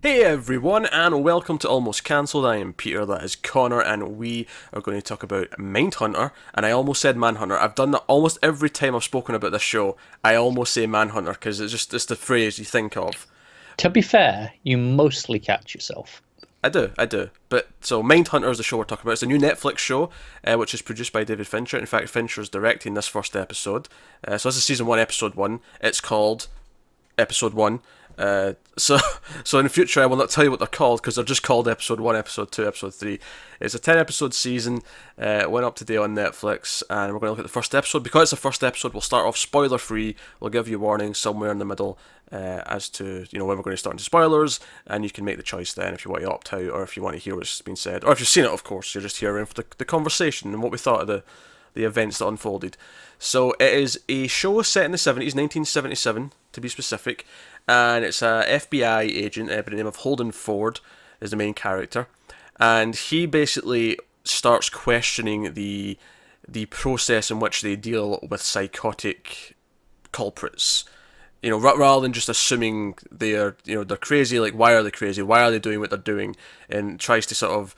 Hey everyone, and welcome to Almost Cancelled. I am Peter, that is Connor, and we are going to talk about Mindhunter. And I almost said Manhunter. I've done that almost every time I've spoken about this show. I almost say Manhunter because it's the phrase you think of. To be fair, you mostly catch yourself. I do. But so Mindhunter is the show we're talking about. It's a new Netflix show, which is produced by David Fincher. In fact, Fincher is directing this first episode. So this is season one, episode one. It's called Episode One. So so in the future I will not tell you what they're called because they're just called Episode 1, Episode 2, Episode 3. It's a 10 episode season, went up today on Netflix, and we're going to look at the first episode. Because it's the first episode, we'll start off spoiler free. We'll give you warnings somewhere in the middle as to when we're going to start into spoilers, and you can make the choice then if you want to opt out or if you want to hear what's been said. Or if you've seen it, of course, you're just hearing for the conversation and what we thought of the events that unfolded. So it is a show set in the 70s, 1977 to be specific, and it's a FBI agent by the name of Holden Ford is the main character, and he basically starts questioning the process in which they deal with psychotic culprits. Rather than just assuming they're crazy, like why are they crazy? Why are they doing what they're doing? And tries to sort of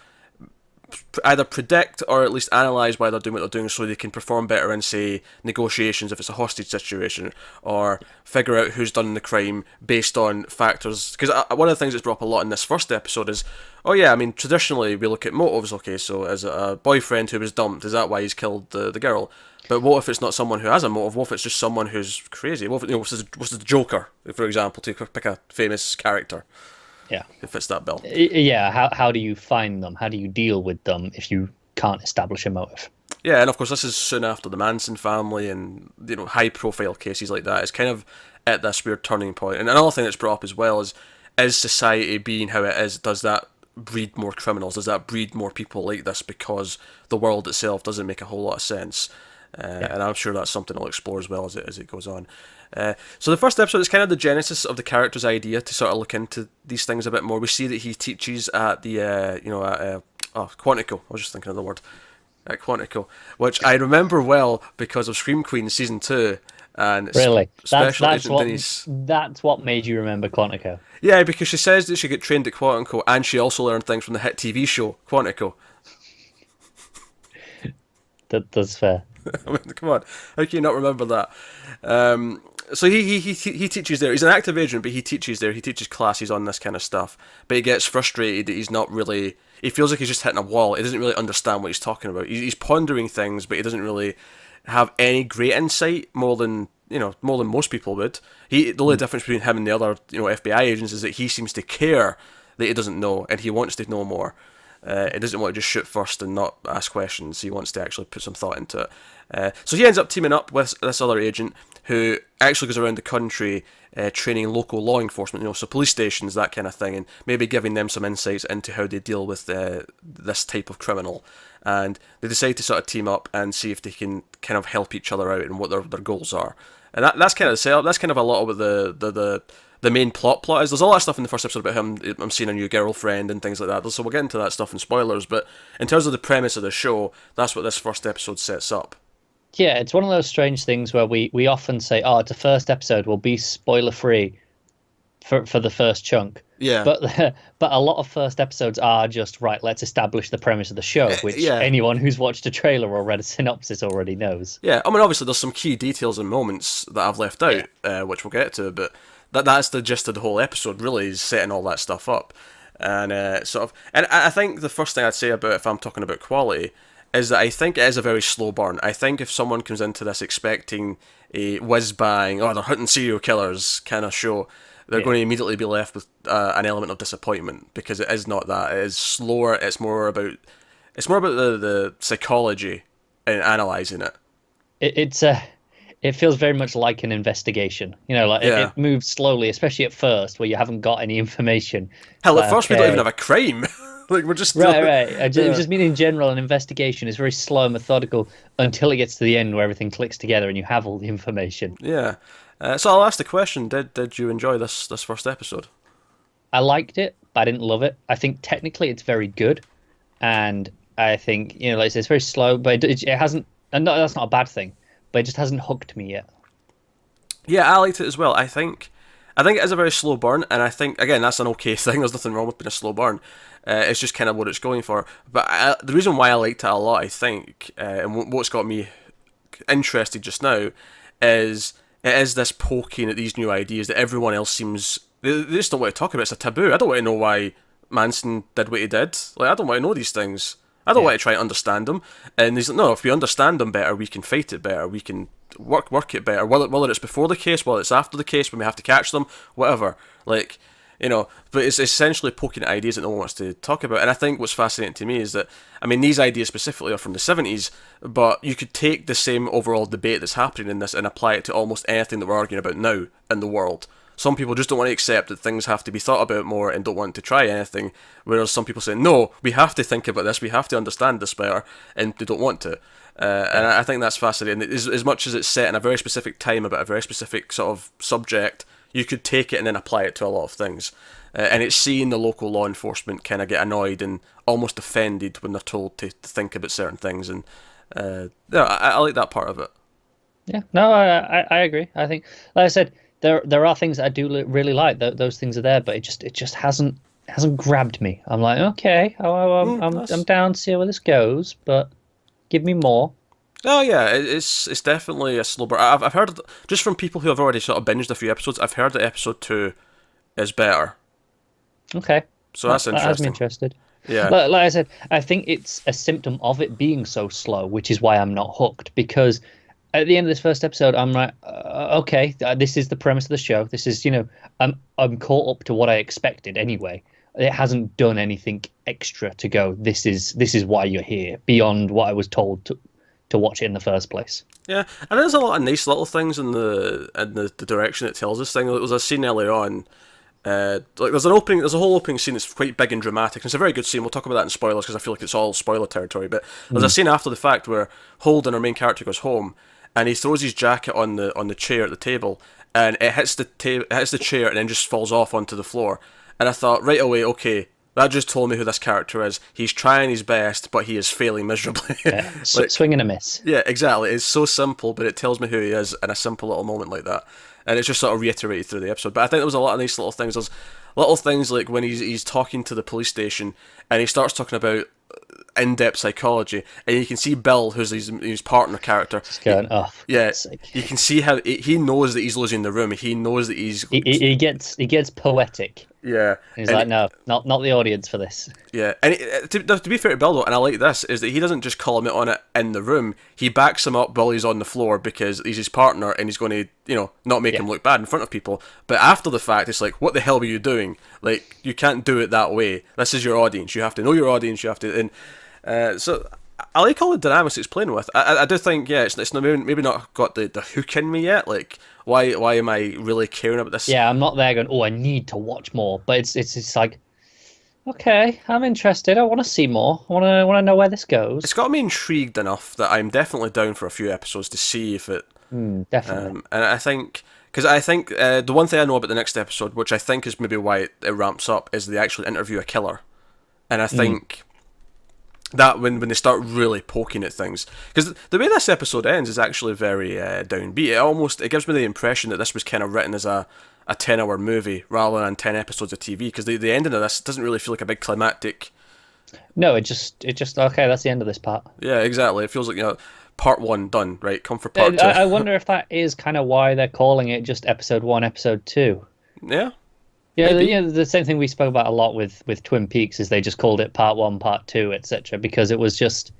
either predict or at least analyze why they're doing what they're doing so they can perform better in, say, negotiations if it's a hostage situation, or figure out who's done the crime based on factors. Because one of the things that's brought up a lot in this first episode is, oh yeah, I mean, traditionally we look at motives. Okay, so is it a boyfriend who was dumped? Is that why he's killed the girl? But what if it's not someone who has a motive? What if it's just someone who's crazy? What if, what's the Joker, for example, to pick a famous character? Yeah. Who fits that bill? Yeah. How do you find them? How do you deal with them if you can't establish a motive? Yeah, and of course this is soon after the Manson family and high profile cases like that. It's kind of at this weird turning point. And another thing that's brought up as well is society being how it is, does that breed more criminals? Does that breed more people like this because the world itself doesn't make a whole lot of sense? Yeah. And I'm sure that's something I'll explore as well as it goes on. So the first episode is kind of the genesis of the character's idea to sort of look into these things a bit more. We see that he teaches at the Quantico. I was just thinking of the word at Quantico, which I remember well because of Scream Queen season 2 and Really? Special Agent What Denise. that's what made you remember Quantico. Yeah, because she says that she got trained at Quantico and she also learned things from the hit TV show Quantico. That's fair. I mean, come on, how can you not remember that? So he teaches there. He's an active agent, but he teaches there. He teaches classes on this kind of stuff. But he gets frustrated that he's not really. He feels like he's just hitting a wall. He doesn't really understand what he's talking about. He's pondering things, but he doesn't really have any great insight more than most people would. The only difference between him and the other FBI agents is that he seems to care that he doesn't know, and he wants to know more. He doesn't want to just shoot first and not ask questions. He wants to actually put some thought into it. So he ends up teaming up with this other agent who actually goes around the country training local law enforcement, so police stations, that kind of thing, and maybe giving them some insights into how they deal with this type of criminal. And they decide to sort of team up and see if they can kind of help each other out and what their goals are. And that's kind of the setup. That's kind of a lot of what the main plot is. There's all that stuff in the first episode about him. I'm seeing a new girlfriend and things like that. So we'll get into that stuff in spoilers. But in terms of the premise of the show, that's what this first episode sets up. Yeah, it's one of those strange things where we often say, "Oh, the first episode will be spoiler free for the first chunk." Yeah. But a lot of first episodes are just right. Let's establish the premise of the show, which anyone who's watched a trailer or read a synopsis already knows. Yeah, I mean, obviously there's some key details and moments that I've left out, which we'll get to, but that's the gist of the whole episode. Really, is setting all that stuff up, and and I think the first thing I'd say about if I'm talking about quality is that I think it is a very slow burn. I think if someone comes into this expecting a whiz bang, oh, they're hunting serial killers kind of show, they're going to immediately be left with an element of disappointment because it is not that. It is slower. It's more about the psychology and analysing it. It feels very much like an investigation. It moves slowly, especially at first, where you haven't got any information. Hell, at first we don't even have a crime. Like we're just right. I just mean in general, an investigation is very slow and methodical until it gets to the end where everything clicks together and you have all the information. Yeah. So I'll ask the question: Did you enjoy this first episode? I liked it, but I didn't love it. I think technically it's very good, and I think like I said, it's very slow, but it hasn't. And no, that's not a bad thing, but it just hasn't hooked me yet. Yeah, I liked it as well. I think I think it is a very slow burn, and I think again that's an okay thing. There's nothing wrong with being a slow burn. It's just kind of what it's going for. But the reason why I liked it a lot, I think, and what's got me interested just now, is it is this poking at these new ideas that everyone else seems they just don't want to talk about. It's a taboo. I don't want to know why Manson did what he did. Like I don't want to know these things. I don't want to try and understand them. And he's like, no, if we understand them better, we can fight it better. We can work it better. Whether it's before the case, whether it's after the case, when we have to catch them, whatever. Like, but it's essentially poking at ideas that no one wants to talk about. And I think what's fascinating to me is that, I mean, these ideas specifically are from the 70s, but you could take the same overall debate that's happening in this and apply it to almost anything that we're arguing about now in the world. Some people just don't want to accept that things have to be thought about more and don't want to try anything, whereas some people say, no, we have to think about this, we have to understand this better, and they don't want to. And I think that's fascinating. As much as it's set in a very specific time about a very specific sort of subject, you could take it and then apply it to a lot of things. And it's seeing the local law enforcement kind of get annoyed and almost offended when they're told to think about certain things. And yeah, I like that part of it. Yeah, no, I agree. I think, like I said, there are things that I do really like. Those things are there, but it just hasn't grabbed me. I'm like, okay, I'm down to see where this goes, but give me more. Oh yeah, it's definitely a slow burn. I've heard just from people who have already sort of binged a few episodes. I've heard that episode 2 is better. Okay, so that's interesting. That has me interested. Yeah, like I said, I think it's a symptom of it being so slow, which is why I'm not hooked. Because at the end of this first episode, I'm like, okay, this is the premise of the show. This is, I'm caught up to what I expected anyway. It hasn't done anything extra to go, this is why you're here, beyond what I was told to watch it in the first place. Yeah, and there's a lot of nice little things in the direction it tells this thing. There was a scene earlier on, like there's a whole opening scene that's quite big and dramatic, and it's a very good scene. We'll talk about that in spoilers because I feel like it's all spoiler territory, but there's a scene after the fact where Holden, our main character, goes home, and he throws his jacket on the chair at the table, and it hits the chair and then just falls off onto the floor. And I thought right away, okay, that just told me who this character is. He's trying his best, but he is failing miserably. Yeah, swing and a miss. Yeah, exactly. It's so simple, but it tells me who he is in a simple little moment like that. And it's just sort of reiterated through the episode. But I think there was a lot of nice little things. There's little things like when he's talking to the police station and he starts talking about in-depth psychology, and you can see Bill, who's his partner character, just going off. Yeah, you can see how he knows that he's losing the room. He knows that he gets poetic. Yeah, he's like, no, not the audience for this. Yeah, and to be fair to Bill though, and I like this, is that he doesn't just call him out on it in the room. He backs him up while he's on the floor because he's his partner, and he's going to not make him look bad in front of people. But after the fact, it's like, what the hell were you doing? Like, you can't do it that way. This is your audience. You have to know your audience. You have to, and so I like all the dynamics it's playing with. I do think, yeah, it's maybe not got the hook in me yet. Like, why am I really caring about this? Yeah, I'm not there going, oh, I need to watch more. But it's like, okay, I'm interested. I want to see more. I want to know where this goes. It's got me intrigued enough that I'm definitely down for a few episodes to see if it. Definitely. And I think, because I think the one thing I know about the next episode, which I think is maybe why it ramps up, is they actually interview a killer, and I think. That when they start really poking at things, because the way this episode ends is actually very downbeat. It gives me the impression that this was kind of written as a 10-hour movie rather than 10 episodes of TV. Because the ending of this doesn't really feel like a big climactic. No, it just okay. That's the end of this part. Yeah, exactly. It feels like part 1 done. Right, come for part 2. I wonder if that is kind of why they're calling it just episode 1, episode 2. Yeah. Yeah, the same thing we spoke about a lot with Twin Peaks is they just called it part 1, part 2, etc. because it was just,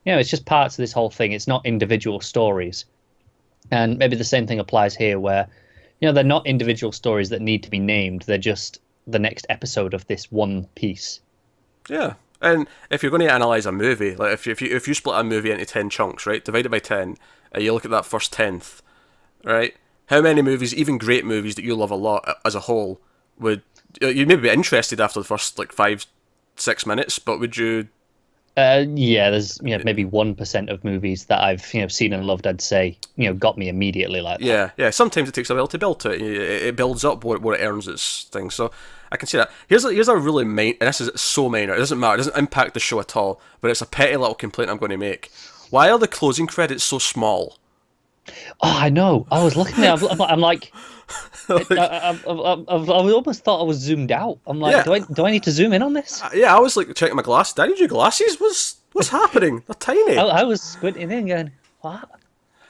it's just parts of this whole thing. It's not individual stories. And maybe the same thing applies here where, they're not individual stories that need to be named. They're just the next episode of this one piece. Yeah. And if you're going to analyze a movie, like if you split a movie into 10 chunks, right, divide it by 10, and you look at that first 10th, right, how many movies, even great movies that you love a lot as a whole, would you'd maybe be interested after the first 5-6 minutes, but would you? There's maybe 1% of movies that I've seen and loved. I'd say got me immediately like that. Yeah. Sometimes it takes a while to build to it. It builds up what it earns its thing. So I can see that. Here's a really and this is so minor. It doesn't matter. It doesn't impact the show at all. But it's a petty little complaint I'm going to make. Why are the closing credits so small? Oh, I know. I was looking at it. I'm like, I almost thought I was zoomed out. I'm like, Yeah, do I need to zoom in on this? yeah. I was like checking my glasses. Did I need your glasses? What's happening? They're tiny. I was squinting in, going, what?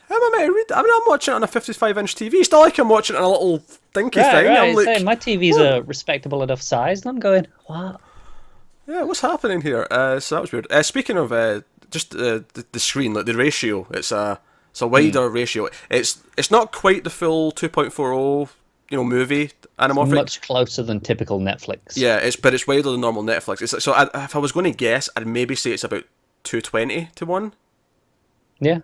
How am I meant to read? I mean, I'm watching it on a 55-inch TV. It's not like I'm watching it on a little dinky Right, thing. right. I'm like, Saying my TV's what? a respectable enough size, and I'm going, what? Yeah, what's happening here? So that was weird. Speaking of just the screen, like the ratio, it's a wider ratio. It's not quite the full 2.40 movie anamorphic. Much closer than typical Netflix. Yeah, it's wider than normal Netflix. If I was going to guess, I'd maybe say it's about 220-1. Yeah.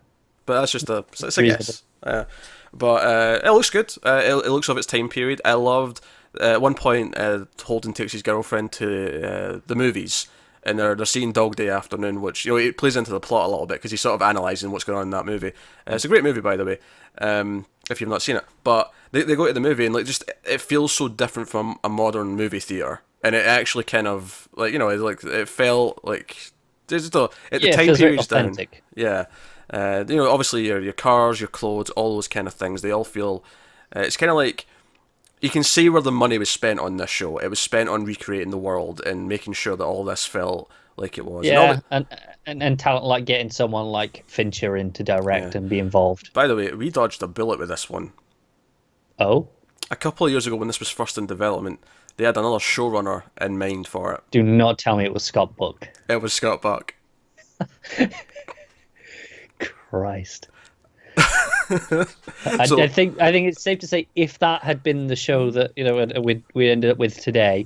But that's just it's a Reasonable. guess. But it looks good. It looks of its time period. I loved at one point Holden takes his girlfriend to the movies, and they're seeing Dog Day Afternoon, which it plays into the plot a little bit because he's sort of analysing what's going on in that movie. It's a great movie, by the way, if you've not seen it. But they go to the movie and like just it feels so different from a modern movie theater, and it actually kind of it felt like at the Yeah, it time feels very period's down. authentic. Yeah. Obviously your cars, your clothes, all those kind of things, they all feel. It's kind of like you can see where the money was spent on this show. It was spent on recreating the world and making sure that all this felt like it was. Yeah, and talent like getting someone like Fincher in to direct and be involved. By the way, we dodged a bullet with this one. Oh, A couple of years ago, when this was first in development, they had another showrunner in mind for it. do not tell me it was Scott Buck. It was Scott Buck. Christ. I think it's safe to say if that had been the show that we ended up with today,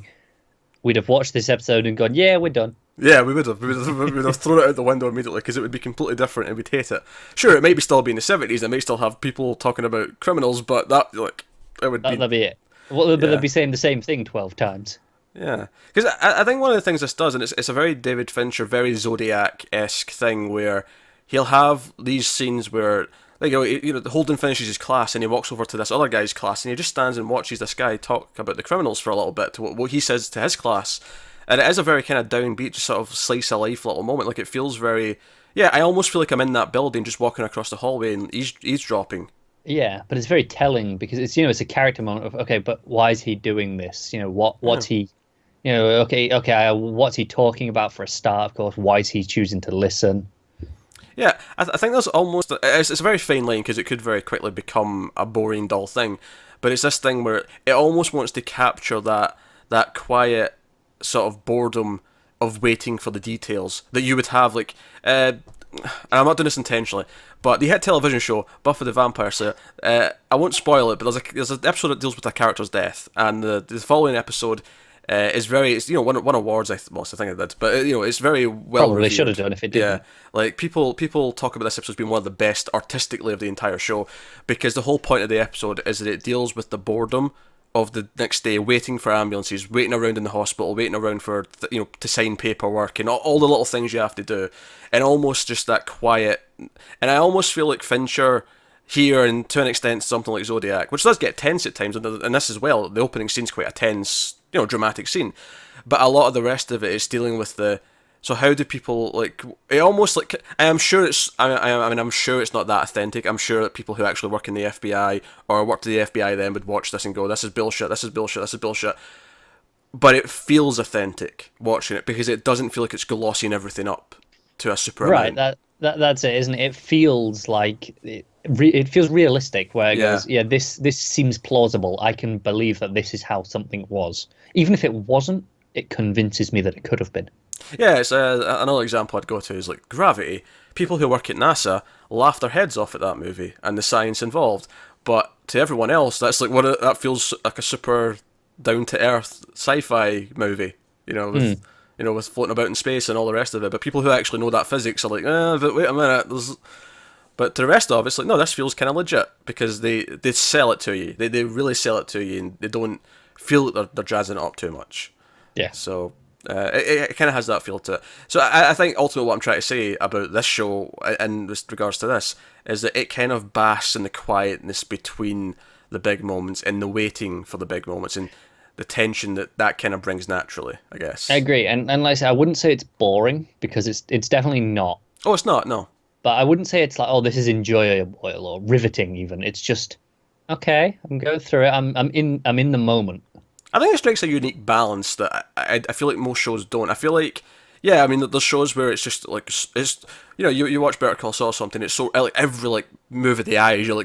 we'd have watched this episode and gone, yeah, we're done. Yeah, we would have. We would have thrown it out the window immediately because it would be completely different and we'd hate it. Sure, it might be still be in the 70s. It might still have people talking about criminals, but it would be. That'd be it. Well, but they'd be saying the same thing 12 times. Yeah, because I think one of the things this does, and it's a very David Fincher, very Zodiac-esque thing where he'll have these scenes where Holden finishes his class and he walks over to this other guy's class and he just stands and watches this guy talk about the criminals for a little bit to what he says to his class, and it is a very kind of downbeat, just sort of slice of life little moment. Like it feels very, I almost feel like I'm in that building, just walking across the hallway and eavesdropping. Yeah, but it's very telling because it's a character moment of okay, but why is he doing this? What's he? What's he talking about for a start? Of course, why is he choosing to listen? Yeah, I think there's almost it's a very fine line because it could very quickly become a boring, dull thing, but it's this thing where it almost wants to capture that quiet sort of boredom of waiting for the details that you would have and I'm not doing this intentionally, but the hit television show Buffy the Vampire Slayer, I won't spoil it, but there's an episode that deals with a character's death, and the following episode it's won awards. I think it did, but it's very well Probably reviewed. should have done if it didn't. Yeah, like people talk about this episode as being one of the best artistically of the entire show because the whole point of the episode is that it deals with the boredom of the next day, waiting for ambulances, waiting around in the hospital, waiting around for to sign paperwork and all the little things you have to do, and almost just that quiet. And I almost feel like Fincher here, and to an extent something like Zodiac, which does get tense at times, and this as well. The opening scene's quite a tense, dramatic scene, but a lot of the rest of it is dealing with so how do people it almost I'm sure it's I'm sure it's not that authentic. I'm sure that people who actually work in the FBI or work for the FBI then would watch this and go, this is bullshit, this is bullshit, this is bullshit. But it feels authentic watching it because it doesn't feel like it's glossing everything up to a super Right, amount. that's it, isn't it? It feels like it feels realistic. Where it goes, this seems plausible. I can believe that this is how something was, even if it wasn't. It convinces me that it could have been. Yeah, it's another example I'd go to is like Gravity. People who work at NASA laugh their heads off at that movie and the science involved, but to everyone else, that's that feels like a super down to earth sci-fi movie. With floating about in space and all the rest of it. But people who actually know that physics are like, but wait a minute. But to the rest of it, it's like, no, this feels kind of legit because they sell it to you. They really sell it to you, and they don't feel that they're jazzing it up too much. Yeah. So it kind of has that feel to it. So I think ultimately what I'm trying to say about this show in regards to this is that it kind of basks in the quietness between the big moments and the waiting for the big moments and the tension that kind of brings naturally, I guess. I agree, and like I say, I wouldn't say it's boring because it's definitely not. Oh, it's not, no. But I wouldn't say it's like, oh, this is enjoyable or riveting even. It's just, Okay, I'm going through it. I'm in the moment. I think it strikes a unique balance that I feel like most shows don't. I feel like, yeah, I mean, there's shows where it's just like it's you watch Better Call Saul or something. It's so like every like move of the eyes, you're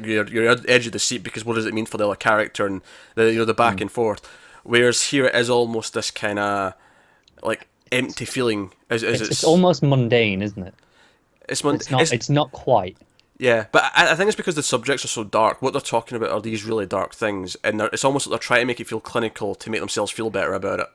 at the edge of the seat because what does it mean for the other character and the back and forth. Whereas here it is almost this kind of like empty feeling as It's almost mundane, isn't it? it's mon- It's not. it's It's not quite. yeah, but I think it's because the subjects are so dark. What they're talking about are these really dark things, and it's almost like they're trying to make it feel clinical to make themselves feel better about it.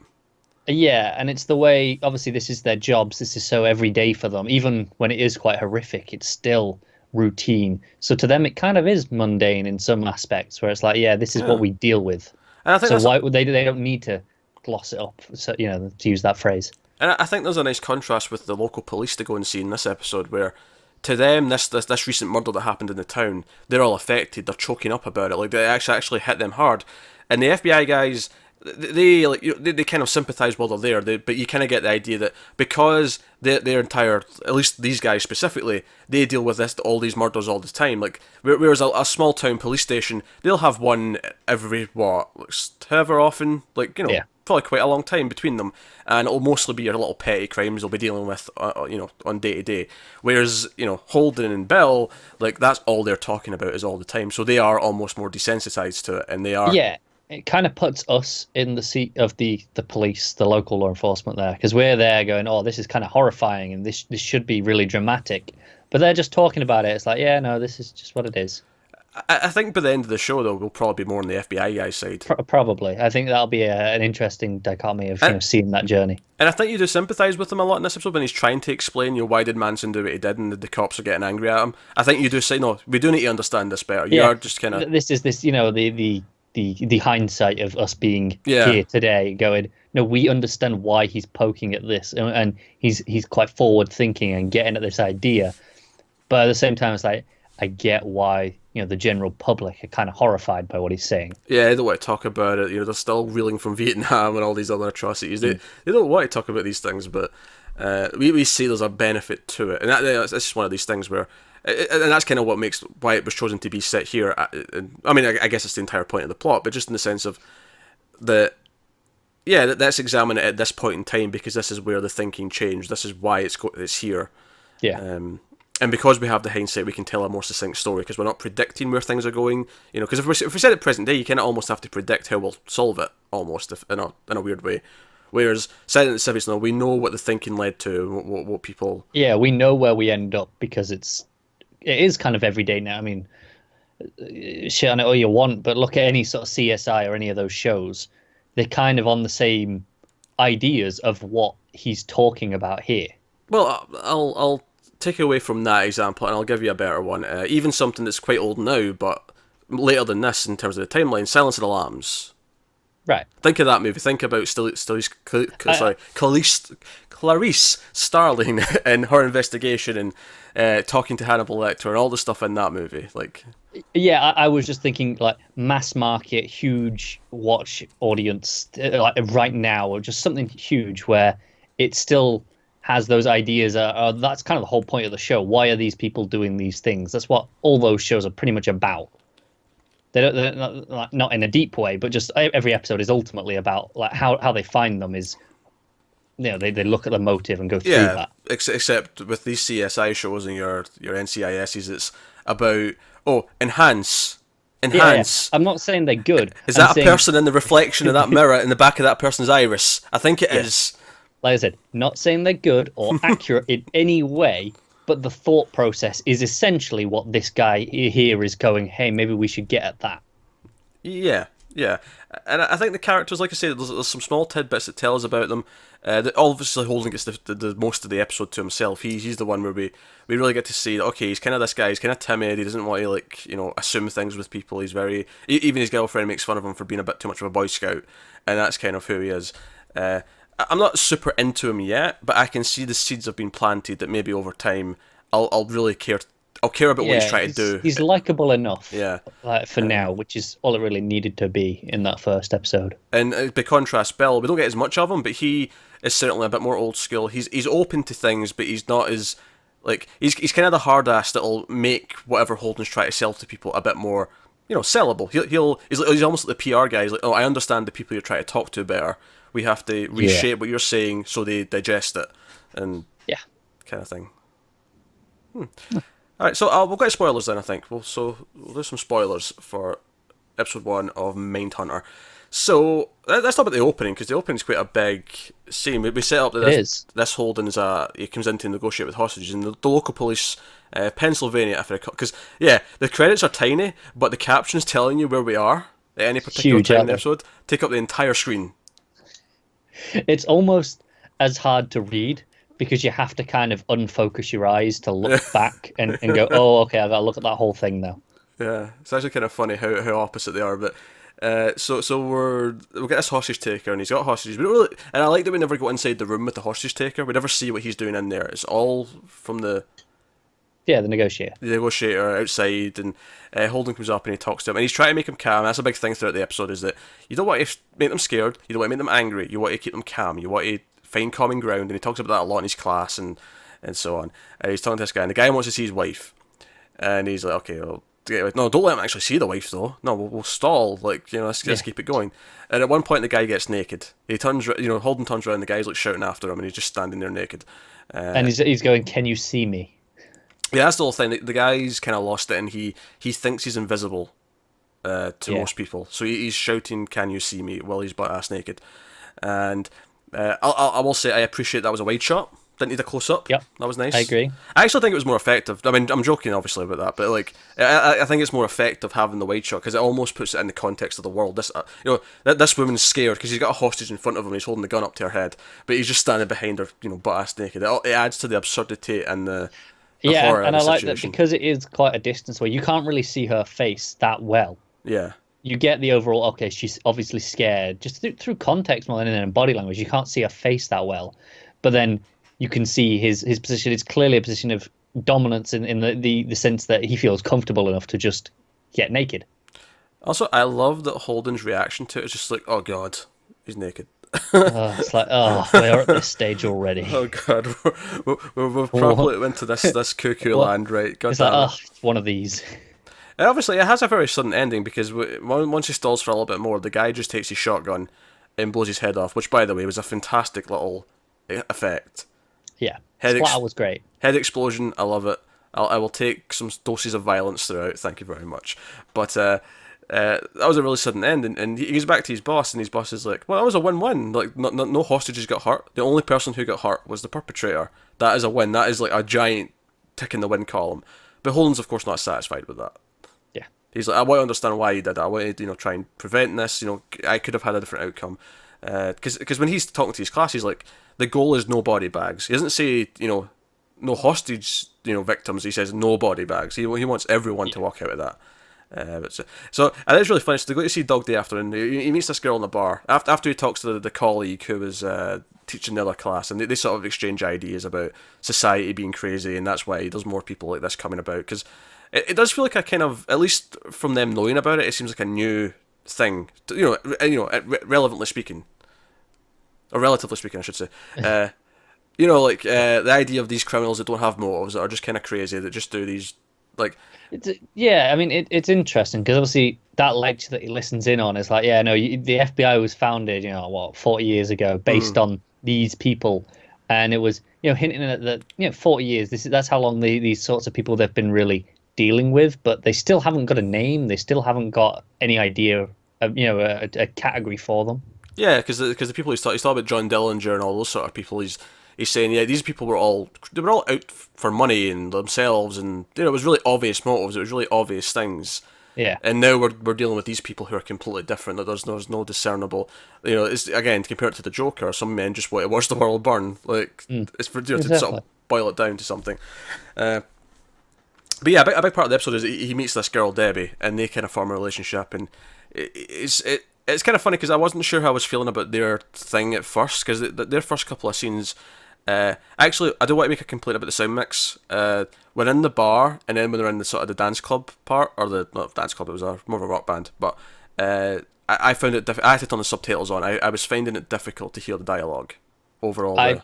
Yeah, and it's the way. Obviously, this is their jobs. This is so everyday for them. Even when it is quite horrific, it's still routine. So to them, it kind of is mundane in some aspects, where it's like, yeah, this is Yeah, what we deal with. and I think So that's why would they? They don't need to gloss it up. So to use that phrase. And I think there's a nice contrast with the local police to go and see in this episode, where to them this recent murder that happened in the town, they're all affected. They're choking up about it. Like they actually hit them hard, and the FBI guys. They like they kind of sympathise while they're there, but you kind of get the idea that because their entire, at least these guys specifically, they deal with all these murders all the time. Like whereas a small town police station, they'll have one every however often, Yeah. probably quite a long time between them, and it'll mostly be your little petty crimes they'll be dealing with, on day to day. Whereas Holden and Bell, like that's all they're talking about is all the time, so they are almost more desensitized to it, and they are. Yeah, it kind of puts us in the seat of the police, the local law enforcement there, because we're there going, oh, this is kind of horrifying, and this should be really dramatic. But they're just talking about it. It's like, yeah, no, this is just what it is. I think by the end of the show, though, we'll probably be more on the FBI guy's side. Probably, I think that'll be an interesting dichotomy of And, seeing that journey. and I think you do sympathise with him a lot in this episode when he's trying to explain, why did Manson do what he did, and the cops are getting angry at him. I think you do say, no, we do need to understand this better. You Yeah, are just kind of. this is this, the hindsight of us being Yeah. here today, going, no, we understand why he's poking at this, and he's quite forward thinking and getting at this idea. But at the same time, it's like I get why the general public are kind of horrified by what he's saying. Yeah, they don't want to talk about it. They're still reeling from Vietnam and all these other atrocities. They don't want to talk about these things, but we see there's a benefit to it, and that's just one of these things where, and that's kind of what makes why it was chosen to be set here. I mean, I guess it's the entire point of the plot, but just in the sense of the. Yeah, let's examine it at this point in time because this is where the thinking changed. This is why it's here. Yeah. And because we have the hindsight, we can tell a more succinct story because we're not predicting where things are going. Because if we said it present day, you kind of almost have to predict how we'll solve it, almost in a weird way. Whereas Silent Civics, no, we know what the thinking led to, what people. Yeah, we know where we end up because it is kind of everyday now. I mean, shit on it all you want, but look at any sort of CSI or any of those shows. They're kind of on the same ideas of what he's talking about here. Well, I'll take away from that example and I'll give you a better one. Even something that's quite old now, but later than this in terms of the timeline. Silence of the Lambs. Right. Think of that movie. Think about Clarice Starling and her investigation and talking to Hannibal Lecter and all the stuff in that movie. Like, Yeah, I was just thinking like mass market, huge watch audience, like right now, or just something huge where it still has those ideas. That's kind of the whole point of the show. Why are these people doing these things? That's what all those shows are pretty much about. They're not in a deep way, but just every episode is ultimately about like how they find them is, they look at the motive and go through that. Except with these CSI shows and your NCISs, it's about enhance. Yeah. I'm not saying they're good. Is that a person in the reflection of that mirror in the back of that person's iris? I think it is. Like I said, not saying they're good or accurate in any way, but the thought process is essentially what this guy here is going, hey, maybe we should get at that. Yeah. And I think the characters, like I said, there's some small tidbits that tell us about them. Obviously, Holden gets the most of the episode to himself. He's the one where we really get to see that, okay, he's kind of this guy, he's kind of timid, he doesn't want to, assume things with people. He's very... Even his girlfriend makes fun of him for being a bit too much of a Boy Scout, and that's kind of who he is. I'm not super into him yet, but I can see the seeds have been planted that maybe over time I'll really care. I'll care about what he's trying to do. He's likable enough, Yeah. For now, which is all it really needed to be in that first episode. And by contrast, Bill, we don't get as much of him, but he is certainly a bit more old school. He's open to things, but he's not as he's kind of the hard ass that'll make whatever Holden's trying to sell to people a bit more sellable. He's almost like the PR guy. He's like, oh, I understand the people you're trying to talk to better. We have to Yeah. reshape what you're saying so they digest it, and Yeah. kind of thing. All right, so we'll get spoilers then. I think we'll do some spoilers for episode 1 of Mindhunter. So let's talk about the opening, because the opening is quite a big scene. We set up that It is. this Holden he comes in to negotiate with hostages, and the local police, Pennsylvania, because the credits are tiny, but the captions telling you where we are at any particular Huge, time in aren't the they? episode take up the entire screen. It's almost as hard to read because you have to kind of unfocus your eyes to look back and go, oh, okay, I gotta look at that whole thing now. Yeah, it's actually kind of funny how opposite they are. But so we'll get this hostage taker, and he's got hostages. We don't really, and I like that we never go inside the room with the hostage taker. We never see what he's doing in there. It's all from the Yeah, the negotiator. negotiator outside, and Holden comes up and he talks to him, and he's trying to make him calm. That's a big thing throughout the episode, is that you don't want to make them scared, you don't want to make them angry, you want to keep them calm, you want to find common ground, and he talks about that a lot in his class and so on. And he's talking to this guy, and the guy wants to see his wife, and he's like, okay, well, no, don't let him actually see the wife though. No, we'll stall. Like, let's keep it going. And at one point, the guy gets naked. He turns, Holden turns around. The guy's like shouting after him, and he's just standing there naked. And he's going, "Can you see me?" Yeah, that's the whole thing. The guy's kind of lost it, and he thinks he's invisible to most people. So he's shouting, "Can you see me?" while he's butt ass naked. And I will say I appreciate that was a wide shot. Didn't need a close up. Yep, That was nice. I agree. I actually think it was more effective. I mean, I'm joking obviously about that, but like, I think it's more effective having the wide shot because it almost puts it in the context of the world. This woman's scared because he's got a hostage in front of him. He's holding the gun up to her head, but he's just standing behind her, butt ass naked. It adds to the absurdity and the horror and of I the like that situation. because it is quite a distance where you can't really see her face that well. Yeah. You get the overall, okay, she's obviously scared. Just through context more than in body language, you can't see her face that well. But then you can see his position. It's clearly a position of dominance in the sense that he feels comfortable enough to just get naked. Also, I love that Holden's reaction to it is just like, oh god, he's naked. It's like, oh, we're at this stage already. Oh god, we've probably went to this cuckoo land, right? God It's like, damn it. oh, it's one of these. And obviously, it has a very sudden ending because once he stalls for a little bit more, the guy just takes his shotgun and blows his head off, which, by the way, was a fantastic little effect. Yeah, Head Splatter was great. Head explosion, I love it. I will take some doses of violence throughout, thank you very much. But that was a really sudden end, and he goes back to his boss, and his boss is like, well, that was a win-win. Like, no hostages got hurt. The only person who got hurt was the perpetrator. That is a win. That is like a giant tick in the win column. But Holden's, of course, not satisfied with that. Yeah. He's like, I want to understand why he did that. I want to, try and prevent this. I could have had a different outcome. Because when he's talking to his class, he's like, the goal is no body bags. He doesn't say, no hostage, victims. He says no body bags. He wants everyone to walk out of that. So and it's really funny. So they go to see Dog Day after, and he meets this girl in the bar. After he talks to the colleague who was teaching the other class, and they sort of exchange ideas about society being crazy, and that's why there's more people like this coming about. Because it does feel like a kind of, at least from them knowing about it, it seems like a new thing. Relevantly speaking, or relatively speaking, I should say. The idea of these criminals that don't have motives, that are just kind of crazy, that just do these, like... I mean, it's interesting, because obviously that lecture that he listens in on is like, the FBI was founded, 40 years ago, based on these people, and it was, hinting at that, 40 years, that's how long these sorts of people they've been really dealing with, but they still haven't got a name, they still haven't got any idea of, a category for them. Yeah, because the people he's talking about John Dillinger and all those sort of people, he's saying, these people were all out for money and themselves, and it was really obvious motives, it was really obvious things. Yeah. And now we're dealing with these people who are completely different. That there's no discernible. It's, again, compared to the Joker, some men just want to watch the world burn. Like it's for to sort of boil it down to something. But yeah, a big part of the episode is he meets this girl Debbie, and they kind of form a relationship, and it's kind of funny because I wasn't sure how I was feeling about their thing at first, because their first couple of scenes. Actually, I do want to make a complaint about the sound mix. When in the bar, and then when they're in the sort of the dance club part, or not dance club, it was more of a rock band. But I found it I had to turn the subtitles on. I was finding it difficult to hear the dialogue overall.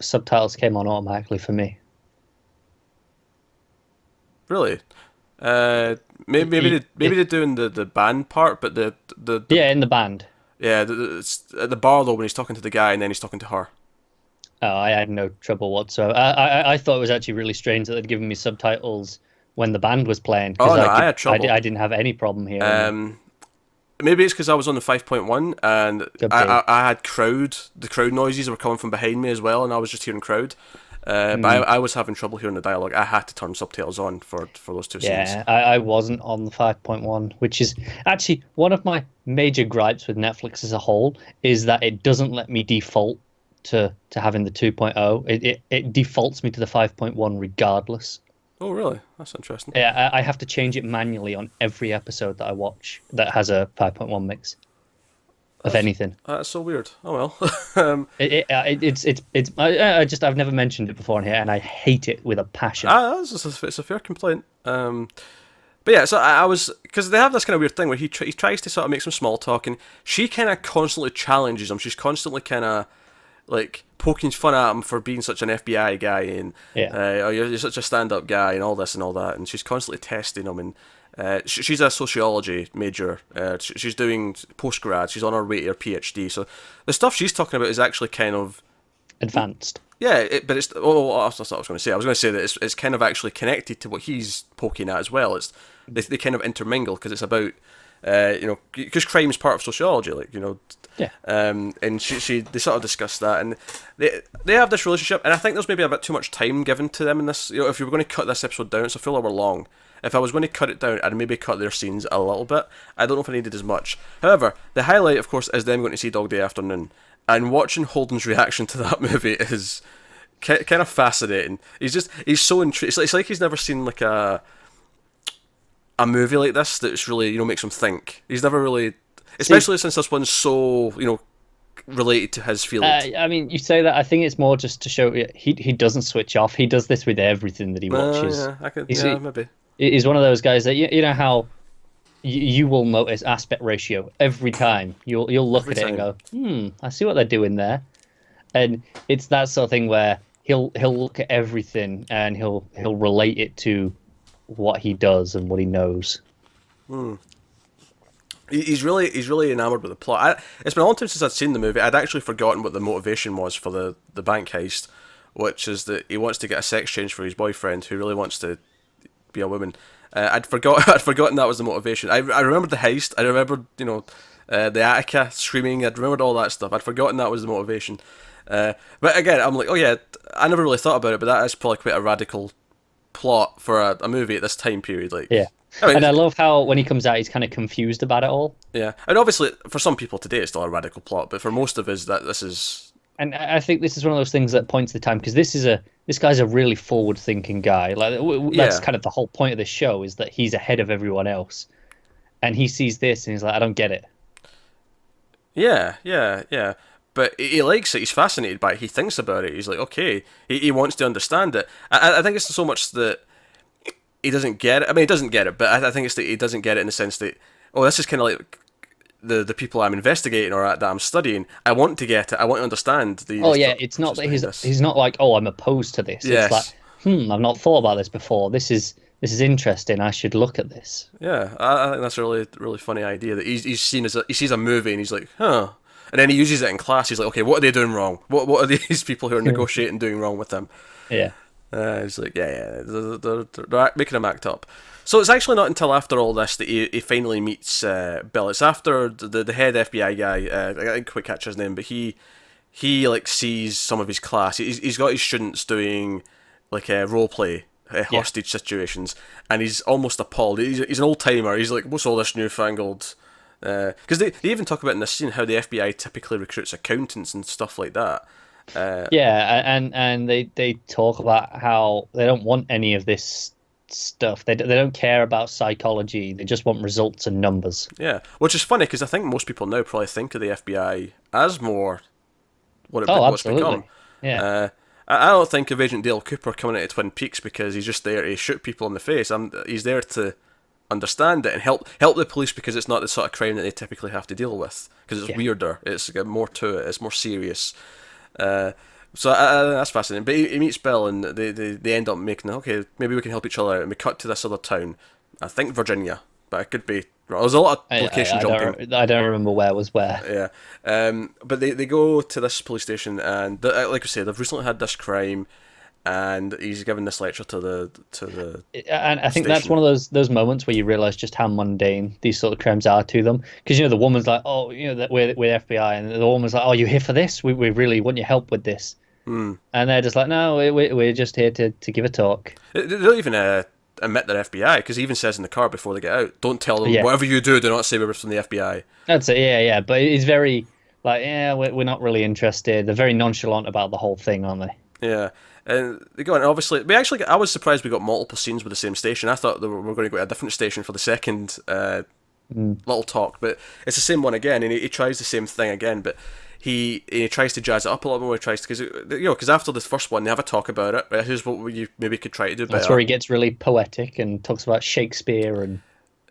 Subtitles came on automatically for me. Really? maybe they're doing the band part, but the yeah, in the band. yeah, it's at the bar though when he's talking to the guy and then he's talking to her. Oh, I had no trouble whatsoever. I thought it was actually really strange that they'd given me subtitles when the band was playing because Oh no, I had trouble. I didn't have any problem hearing them. Maybe it's because I was on the 5.1 and Could be. I had the crowd noises were coming from behind me as well, and I was just hearing crowd. But I was having trouble hearing the dialogue. I had to turn subtitles on for those two scenes. Yeah, I wasn't on the 5.1, which is actually one of my major gripes with Netflix as a whole is that it doesn't let me default to having the 2.0. It defaults me to the 5.1 regardless. Oh, really? That's interesting. Yeah, I have to change it manually on every episode that I watch that has a 5.1 mix of anything. That's so weird. Oh well. I've never mentioned it before in here, and I hate it with a passion. It's a fair complaint. But yeah, so I was because they have this kind of weird thing where he tries to sort of make some small talk, and she kind of constantly challenges him. She's constantly kind of like poking fun at him for being such an FBI guy and oh, you're such a stand-up guy and all this and all that, and she's constantly testing him. And she's a sociology major. She's doing postgrad. She's on her way to her PhD. So the stuff she's talking about is actually kind of advanced. Yeah, but it's that's what I was going to say. I was going to say that it's kind of actually connected to what he's poking at as well. It's they kind of intermingle because it's about because crime is part of sociology, like Yeah. and they sort of discuss that, and they have this relationship, and I think there's maybe a bit too much time given to them in this. If you were going to cut this episode down, it's a full hour long. If I was going to cut it down, I'd maybe cut their scenes a little bit. I don't know if I needed as much. However, the highlight, of course, is them going to see Dog Day Afternoon, and watching Holden's reaction to that movie is kind of fascinating. He's so intrigued. It's like he's never seen like a movie like this that's really makes him think. He's never really, especially since this one's so related to his field. I mean, you say that. I think it's more just to show he doesn't switch off. He does this with everything that he watches. Maybe. He's one of those guys that you know how you will notice aspect ratio every time. You'll look at it and go, I see what they're doing there, and it's that sort of thing where he'll look at everything and he'll relate it to what he does and what he knows. He's really enamored with the plot. It's been a long time since I'd seen the movie. I'd actually forgotten what the motivation was for the bank heist, which is that he wants to get a sex change for his boyfriend, who really wants to be a woman. I'd forgotten that was the motivation. I remembered the heist. I remembered the Attica screaming. I'd remembered all that stuff. I'd forgotten that was the motivation. But again, I'm like, oh yeah, I never really thought about it, but that is probably quite a radical plot for a movie at this time period. Like, yeah. And I love how when he comes out, he's kind of confused about it all. Yeah, and obviously for some people today it's still a radical plot, but for most of us this is. And I think this is one of those things that points to the time, because this guy's a really forward-thinking guy. Like that's kind of the whole point of this show, is that he's ahead of everyone else, and he sees this and he's like, I don't get it. Yeah. But he likes it. He's fascinated by it. He thinks about it. He's like, okay. He wants to understand it. I think it's so much that he doesn't get it. I mean, he doesn't get it, but I think it's that he doesn't get it in the sense that, this is kind of like the people I'm investigating or that I'm studying. I want to get it. I want to understand the. It's not that he's not like, I'm opposed to this. Yes. It's like, I've not thought about this before. This is interesting. I should look at this. Yeah, I think that's a really, really funny idea that he's seen he sees a movie and he's like, huh. And then he uses it in class. He's like, okay, what are they doing wrong? What are these people who are negotiating doing wrong with them? Yeah. He's like, they're making him act up. So it's actually not until after all this that he finally meets Bill. It's after the head FBI guy, I didn't quite catch his name, but he like sees some of his class. He's got his students doing like role play, hostage situations, and he's almost appalled. He's an old timer. He's like, what's all this newfangled? Because they even talk about in this scene how the FBI typically recruits accountants and stuff like that. And they talk about how they don't want any of this stuff. They don't care about psychology. They just want results and numbers. Yeah, which is funny because I think most people now probably think of the FBI as more what's become. Yeah. I don't think of Agent Dale Cooper coming into Twin Peaks because he's just there to shoot people in the face. He's there to understand it and help the police, because it's not the sort of crime that they typically have to deal with, because it's weirder, it's got more to it, it's more serious. So that's fascinating. But he meets Bill and they end up making, okay, maybe we can help each other out, and we cut to this other town. I think Virginia, but it could be. There's a lot of location jumping. I don't remember where was where. Yeah, but they go to this police station, and like I say, they've recently had this crime, and he's giving this lecture to the And I think station. that's one of those moments where you realize just how mundane these sort of crimes are to them. Because the woman's like, oh, that we're FBI, and the woman's like, oh, you're here for this? We really want your help with this. And they're just like, no, we're just here to give a talk. They don't even admit they're FBI, because he even says in the car before they get out, don't tell them, whatever you do not say we're from the FBI. That's it, yeah. But it's very, like, yeah, we're not really interested. They're very nonchalant about the whole thing, aren't they? Yeah. And they go on, obviously, I was surprised we got multiple scenes with the same station. I thought we were going to go to a different station for the second little talk, but it's the same one again, and he tries the same thing again, but he tries to jazz it up a little more. He tries to, because after the first one, they have a talk about it. Right? Here's what you maybe could try to do better. That's where he gets really poetic and talks about Shakespeare and.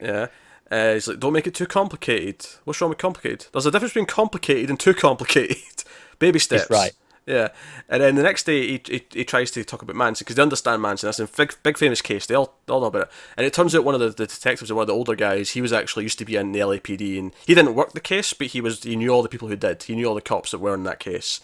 Yeah. He's like, don't make it too complicated. What's wrong with complicated? There's a difference between complicated and too complicated. Baby steps. That's right. Yeah, and then the next day he tries to talk about Manson, because they understand Manson. That's a big famous case. They all know about it. And it turns out one of the detectives, one of the older guys, he was actually used to be in the LAPD, and he didn't work the case, but he knew all the people who did. He knew all the cops that were in that case.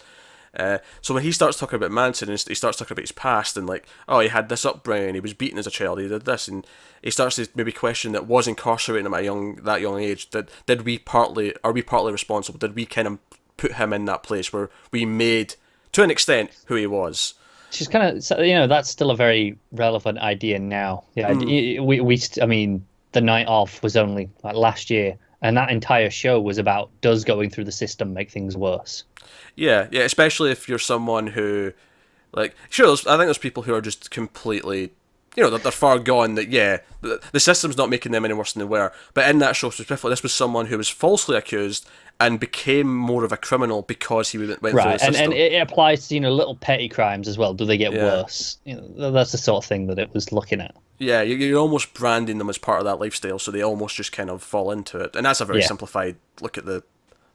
So when he starts talking about Manson, and he starts talking about his past, and like, oh, he had this upbringing, he was beaten as a child, he did this, and he starts to maybe question that was incarcerated at that young age. Are we partly responsible? Did we kind of put him in that place where we made, to an extent, who he was? She's kind of, that's still a very relevant idea now. Yeah, I mean, The Night Of was only like last year, and that entire show was about, does going through the system make things worse? Yeah, especially if you're someone who, like, sure, I think there's people who are just completely, they're far gone, that, the system's not making them any worse than they were. But in that show specifically, this was someone who was falsely accused and became more of a criminal because he went through the system. And it applies to, little petty crimes as well. Do they get worse? That's the sort of thing that it was looking at. Yeah, you're almost branding them as part of that lifestyle, so they almost just kind of fall into it. And that's a very simplified look at the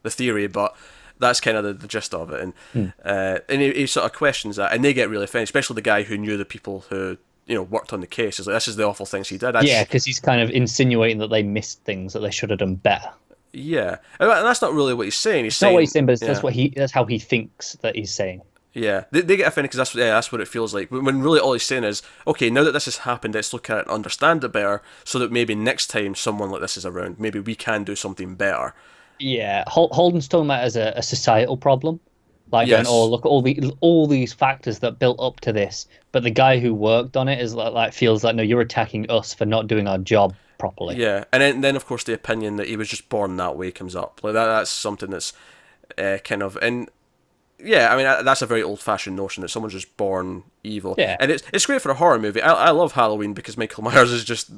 theory, but that's kind of the gist of it. And he sort of questions that, and they get really offended, especially the guy who knew the people who worked on the case. Is like, this is the awful things he did. Because he's kind of insinuating that they missed things that they should have done better. Yeah, and that's not really what he's saying. It's not what he's saying, but that's how he thinks that he's saying. Yeah, they get offended because that's what it feels like. When really all he's saying is, okay, now that this has happened, let's look at it and understand it better, so that maybe next time someone like this is around, maybe we can do something better. Yeah, Holden's talking about it as a societal problem, like, yes. Going, oh, look at all these factors that built up to this, but the guy who worked on it is like feels like, no, you're attacking us for not doing our job properly. Yeah, and then of course the opinion that he was just born that way comes up. Like that's something that's kind of, and yeah, I mean that's a very old-fashioned notion that someone's just born evil. Yeah, and it's great for a horror movie. I love Halloween because Michael Myers is just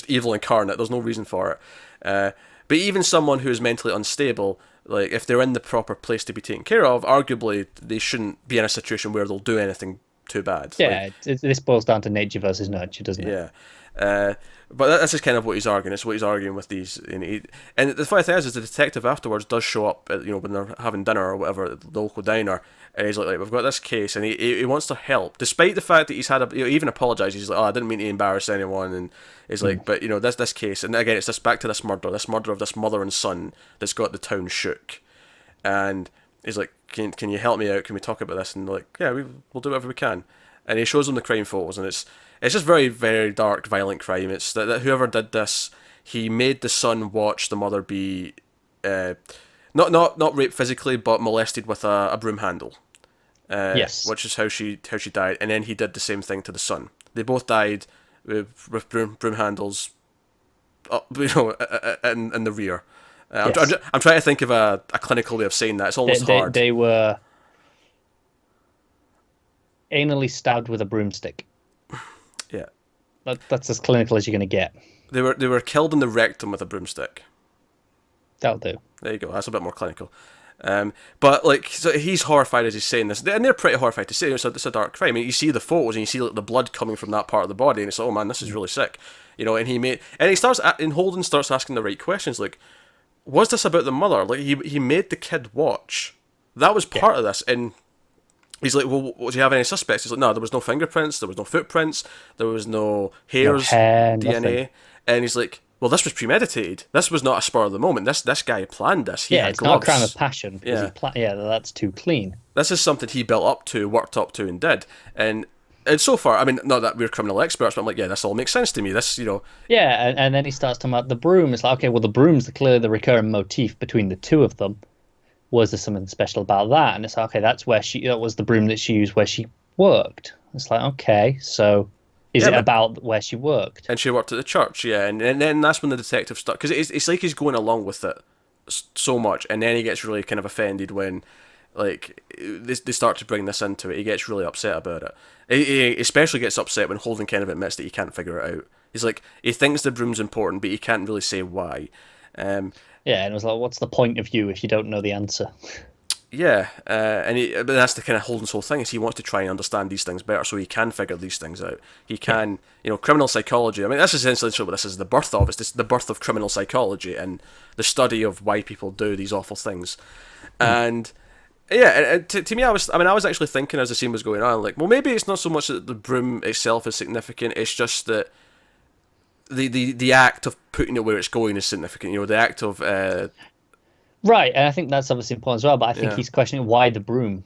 evil incarnate. There's no reason for it. But even someone who is mentally unstable, like if they're in the proper place to be taken care of, arguably they shouldn't be in a situation where they'll do anything too bad. Yeah, this boils down to nature versus nurture, doesn't it? Yeah. But that's just kind of what he's arguing. It's what he's arguing with these. And the funny thing is the detective afterwards does show up, when they're having dinner or whatever at the local diner, and he's like, we've got this case, and he wants to help, despite the fact that he's had he even apologises. He's like, oh, I didn't mean to embarrass anyone, and he's like, but this case, and again, it's back to this murder of this mother and son that's got the town shook, and he's like, can you help me out? Can we talk about this? And they're like, yeah, we'll do whatever we can. And he shows them the crime photos, and it's just very, very dark, violent crime. It's that whoever did this, he made the son watch the mother be not raped physically, but molested with a broom handle. Yes, which is how she died. And then he did the same thing to the son. They both died with broom handles, in the rear. Yes. I'm trying to think of a clinical way of saying that. It's almost hard. They were anally stabbed with a broomstick. Yeah, that's as clinical as you're going to get. They were killed in the rectum with a broomstick. That'll do. There you go. That's a bit more clinical. But like, so he's horrified as he's saying this, and they're pretty horrified to say it's a dark crime. I mean, you see the photos and you see like, the blood coming from that part of the body, and it's like, oh man, this is really sick, and Holden starts asking the right questions, like, was this about the mother? Like, he made the kid watch. That was part of this, and he's like, well, do you have any suspects? He's like, no, there was no fingerprints, there was no footprints, there was no hairs, no hair, DNA. nothing. And he's like, well, this was premeditated. This was not a spur of the moment. This guy planned this. He Yeah, had it's gloves. not a crime of passion because Yeah. yeah, that's too clean. This is something he built up to, worked up to, and did. And so far, I mean, not that we're criminal experts, but I'm like, yeah, this all makes sense to me. This, Yeah, and then he starts talking about the broom. It's like, okay, well, the broom's clearly the recurring motif between the two of them. Was there something special about that? And it's like, okay, that was the broom that she used where she worked. It's like, okay, so is it about where she worked? And she worked at the church, yeah. And then that's when the detective starts, because it's like he's going along with it so much, and then he gets really kind of offended when, like, they start to bring this into it. He gets really upset about it. He especially gets upset when Holden kind of admits that he can't figure it out. He's like, he thinks the broom's important, but he can't really say why. Yeah, and it was like, what's the point of you if you don't know the answer? Yeah, but that's the kind of Holden's whole thing, is he wants to try and understand these things better so he can figure these things out. He can, criminal psychology. I mean, that's essentially what this is the birth of. It's the birth of criminal psychology and the study of why people do these awful things. And yeah, and to me, I was actually thinking as the scene was going on, like, well, maybe it's not so much that the broom itself is significant. It's just that the act of putting it where it's going is significant. The act of Right, and I think that's obviously important as well. But I think he's questioning why the broom.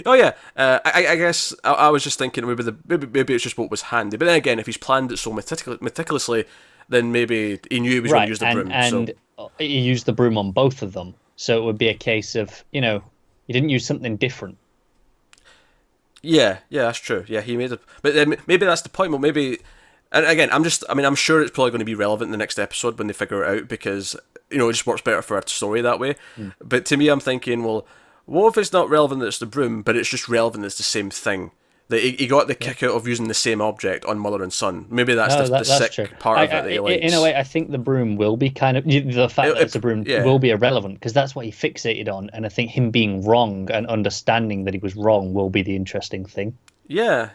Oh yeah, I guess I was just thinking maybe it's just what was handy. But then again, if he's planned it so meticulously, then maybe he knew he was going to use the broom. And he used the broom on both of them, so it would be a case of he didn't use something different. Yeah, that's true. Yeah, he made it, but then maybe that's the point. Well, maybe, and again, I'm sure it's probably going to be relevant in the next episode when they figure it out, because it just works better for a story that way. But to me, I'm thinking, well, what if it's not relevant that it's the broom, but it's just relevant that it's the same thing? That he got the kick out of using the same object on mother and son. Maybe that's the sick true. Part of it that he likes. In a way, I think the broom will be kind of the fact that it's a broom will be irrelevant, because that's what he fixated on, and I think him being wrong and understanding that he was wrong will be the interesting thing. Yeah,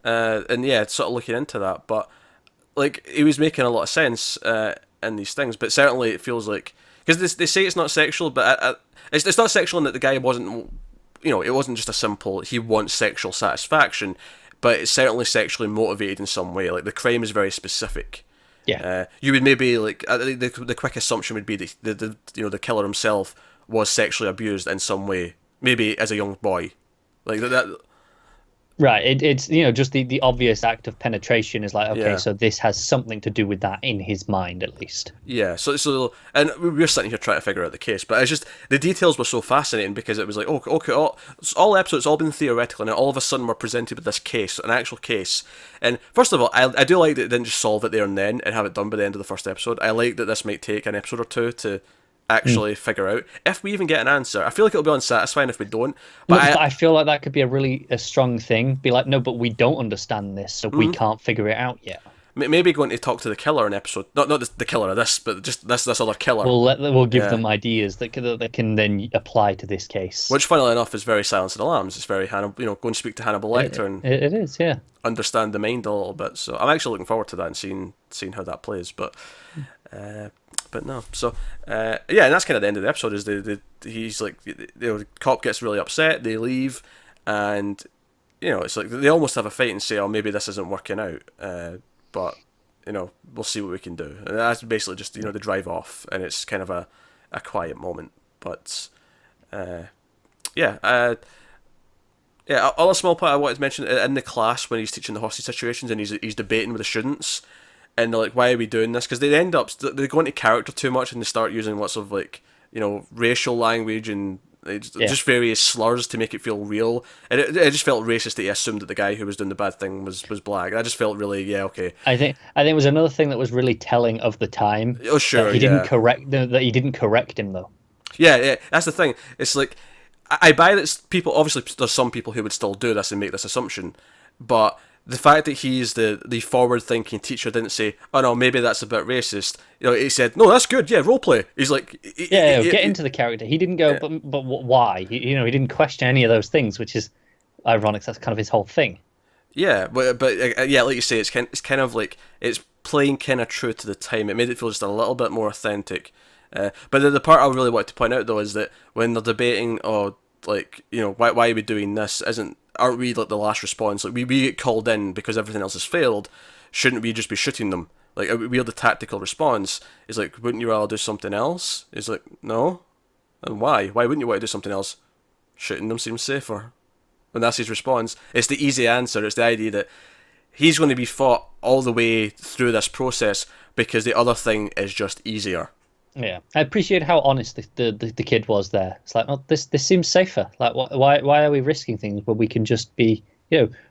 and it's sort of looking into that, but like he was making a lot of sense in these things, but certainly it feels like, because they say it's not sexual, but it's not sexual in that the guy wasn't. It wasn't just a simple, he wants sexual satisfaction, but it's certainly sexually motivated in some way. Like, the crime is very specific. Yeah. You would maybe, like, the quick assumption would be that the killer himself was sexually abused in some way, maybe as a young boy. Like, that. Right, it's just the obvious act of penetration is like, okay, so this has something to do with that in his mind, at least. Yeah, so and we're sitting here trying to figure out the case, but it's just the details were so fascinating, because it was like, okay, all episodes, all been theoretical, and then all of a sudden we're presented with this case, an actual case. And first of all, I do like that it didn't just solve it there and then and have it done by the end of the first episode. I like that this might take an episode or two to actually figure out if we even get an answer. I feel like it'll be unsatisfying if we don't. But I feel like that could be a strong thing. Be like, no, but we don't understand this, so we can't figure it out yet. Maybe going to talk to the killer in episode, not the killer of this, but just this other killer. We'll give them ideas that can then apply to this case. Which, funnily enough, is very Silence of the Lambs. It's very go and speak to Hannibal Lecter and it is, yeah. Understand the mind a little bit. So I'm actually looking forward to that and seeing how that plays. But no, so and that's kind of the end of the episode. Is he's like, the cop gets really upset. They leave, and it's like they almost have a fight and say, oh, maybe this isn't working out. But we'll see what we can do. And that's basically just they drive off, and it's kind of a quiet moment. But other small part I wanted to mention in the class when he's teaching the hostage situations and he's debating with the students. And they're like, why are we doing this? Because they go into character too much, and they start using lots of racial language and just various slurs to make it feel real. And it just felt racist that he assumed that the guy who was doing the bad thing was black. I just felt really, okay. I think it was another thing that was really telling of the time. Oh sure, that he didn't correct him though. Yeah, that's the thing. It's like I buy that people, obviously there's some people who would still do this and make this assumption, but the fact that he's the forward-thinking teacher didn't say, oh no, maybe that's a bit racist. He said, no, that's good, yeah, roleplay. He's like... get into the character. He didn't go, but why? He didn't question any of those things, which is ironic. That's kind of his whole thing. Yeah, but like you say, it's kind of like, it's playing kind of true to the time. It made it feel just a little bit more authentic. But the part I really want to point out, though, is that when they're debating, why are we doing this, aren't we like the last response? Like we get called in because everything else has failed. Shouldn't we just be shooting them? like a weird tactical response. He's like, wouldn't you rather do something else? He's like, no. And why? Why wouldn't you want to do something else? Shooting them seems safer. And that's his response. It's the easy answer. It's the idea that he's going to be fought all the way through this process because the other thing is just easier. Yeah, I appreciate how honest the kid was there. It's like, oh, this seems safer. Like, why are we risking things where we can just be,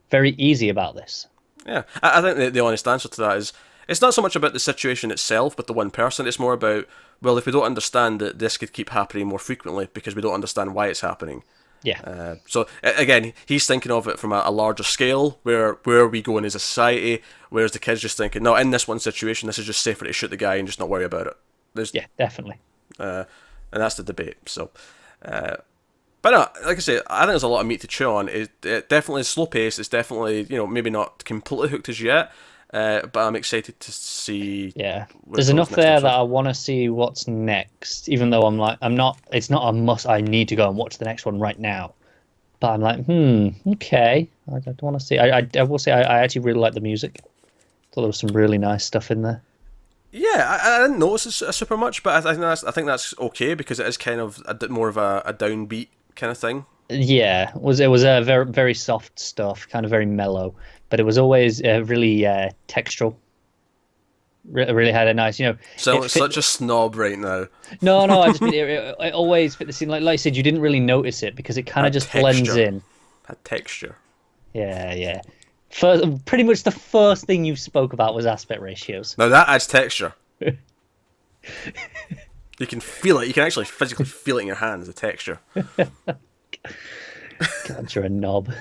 very easy about this? Yeah, I think the honest answer to that is it's not so much about the situation itself, but the one person. It's more about, well, if we don't understand that this could keep happening more frequently because we don't understand why it's happening. Yeah. So again, he's thinking of it from a larger scale, where are we going as a society, whereas the kid's just thinking, no, in this one situation, this is just safer to shoot the guy and just not worry about it. Yeah, definitely. And that's the debate. So, but no, like I say, I think there's a lot of meat to chew on. It definitely is slow paced. It's definitely, maybe not completely hooked as yet, but I'm excited to see. Yeah, there's enough there that I want to see what's next. Even though I'm not. It's not a must. I need to go and watch the next one right now. But I'm like, okay. I don't want to see. I will say I actually really like the music. Thought there was some really nice stuff in there. Yeah, I didn't notice it super much, but I think that's okay because it is kind of a bit more of a downbeat kind of thing. Yeah, it was a very very soft stuff, kind of very mellow, but it was always really textural. Really had a nice, So it's such a snob right now. No, I just mean it always fit the scene. Like I said, you didn't really notice it because it kind of just blends in. Had texture. Yeah. Pretty much the first thing you spoke about was aspect ratios. Now that adds texture. You can feel it. You can actually physically feel it in your hands, the texture. God, you're a knob.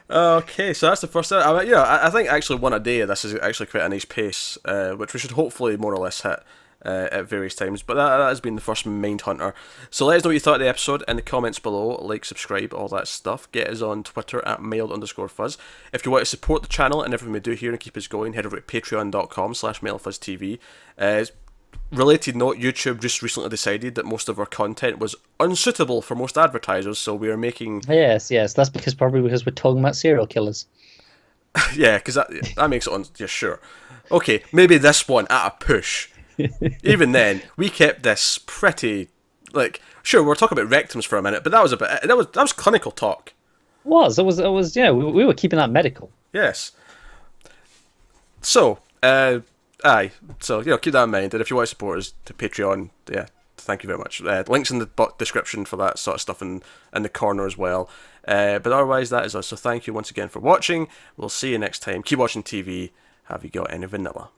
Okay, so that's the first. I think actually one a day. This is actually quite a nice pace, which we should hopefully more or less hit at various times. But that has been the first Mindhunter. So let us know what you thought of the episode in the comments below. Like, subscribe, all that stuff. Get us on Twitter at mild_fuzz. If you want to support the channel and everything we do here and keep us going, head over to patreon.com/mildfuzztv. Related note, YouTube just recently decided that most of our content was unsuitable for most advertisers, so we are making... Yes, that's probably because we're talking about serial killers. Yeah, because that makes it on... Yeah, sure. Okay, maybe this one at a push. Even then, we kept this pretty... Like, sure, we're talking about rectums for a minute, but that was clinical talk. It was, yeah, we were keeping that medical. Yes. So, aye, so keep that in mind, and if you want to support us to Patreon, yeah, thank you very much. Links in the description for that sort of stuff in the corner as well. But otherwise, that is us. So thank you once again for watching. We'll see you next time. Keep watching TV. Have you got any vanilla?